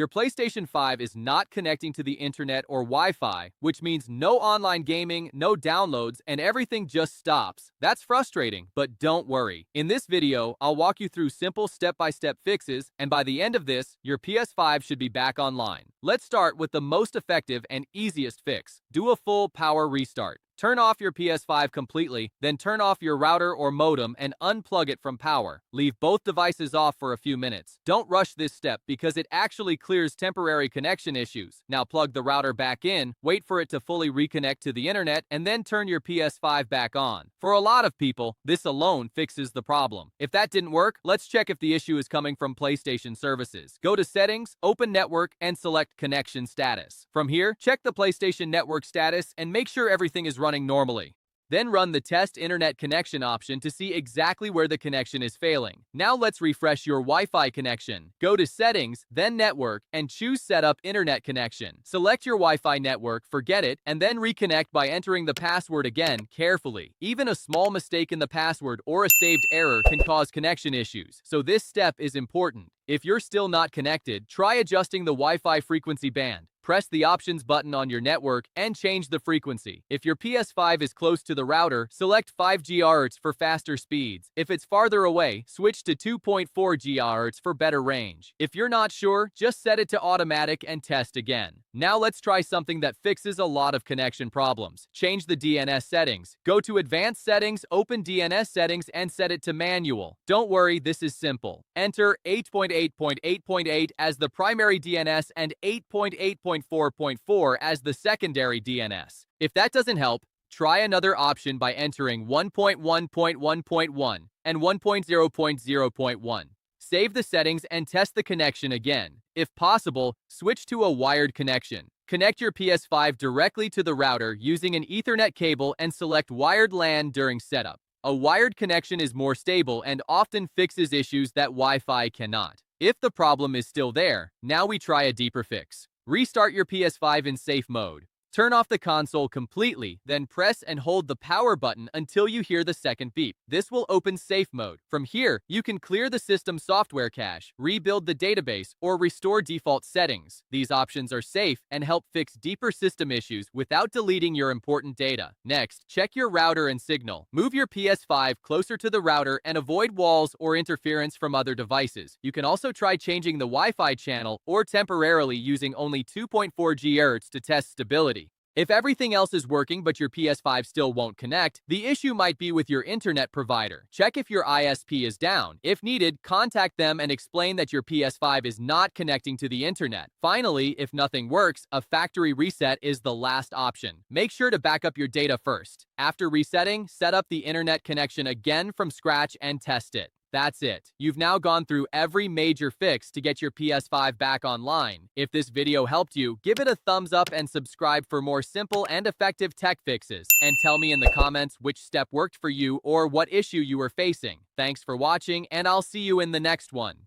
Your PlayStation 5 is not connecting to the internet or Wi-Fi, which means no online gaming, no downloads, and everything just stops. That's frustrating, but don't worry. In this video, I'll walk you through simple step-by-step fixes, and by the end of this, your PS5 should be back online. Let's start with the most effective and easiest fix. Do a full power restart. Turn off your PS5 completely, then turn off your router or modem and unplug it from power. Leave both devices off for a few minutes. Don't rush this step because it actually clears temporary connection issues. Now plug the router back in, wait for it to fully reconnect to the internet, and then turn your PS5 back on. For a lot of people, this alone fixes the problem. If that didn't work, let's check if the issue is coming from PlayStation services. Go to Settings, Open Network, and select Connection Status. From here, check the PlayStation Network status and make sure everything is running normally. Then run the Test Internet Connection option to see exactly where the connection is failing. Now let's refresh your Wi-Fi connection. Go to Settings, then Network, and choose Set up Internet Connection. Select your Wi-Fi network, forget it, and then reconnect by entering the password again carefully. Even a small mistake in the password or a saved error can cause connection issues, so this step is important. If you're still not connected, try adjusting the Wi-Fi frequency band. Press the Options button on your network and change the frequency. If your PS5 is close to the router, select 5 GHz for faster speeds. If it's farther away, switch to 2.4 GHz for better range. If you're not sure, just set it to automatic and test again. Now let's try something that fixes a lot of connection problems. Change the DNS settings. Go to Advanced Settings, open DNS settings, and set it to Manual. Don't worry, this is simple. Enter 8.8.8.8 as the primary DNS and 8.8.4.4 as the secondary DNS. If that doesn't help, try another option by entering 1.1.1.1 and 1.0.0.1. Save the settings and test the connection again. If possible, switch to a wired connection. Connect your PS5 directly to the router using an Ethernet cable and select Wired LAN during setup. A wired connection is more stable and often fixes issues that Wi-Fi cannot. If the problem is still there, now we try a deeper fix. Restart your PS5 in safe mode. Turn off the console completely, then press and hold the power button until you hear the second beep. This will open safe mode. From here, you can clear the system software cache, rebuild the database, or restore default settings. These options are safe and help fix deeper system issues without deleting your important data. Next, check your router and signal. Move your PS5 closer to the router and avoid walls or interference from other devices. You can also try changing the Wi-Fi channel or temporarily using only 2.4 GHz to test stability. If everything else is working but your PS5 still won't connect, the issue might be with your internet provider. Check if your ISP is down. If needed, contact them and explain that your PS5 is not connecting to the internet. Finally, if nothing works, a factory reset is the last option. Make sure to back up your data first. After resetting, set up the internet connection again from scratch and test it. That's it. You've now gone through every major fix to get your PS5 back online. If this video helped you, give it a thumbs up and subscribe for more simple and effective tech fixes. And tell me in the comments which step worked for you or what issue you were facing. Thanks for watching, and I'll see you in the next one.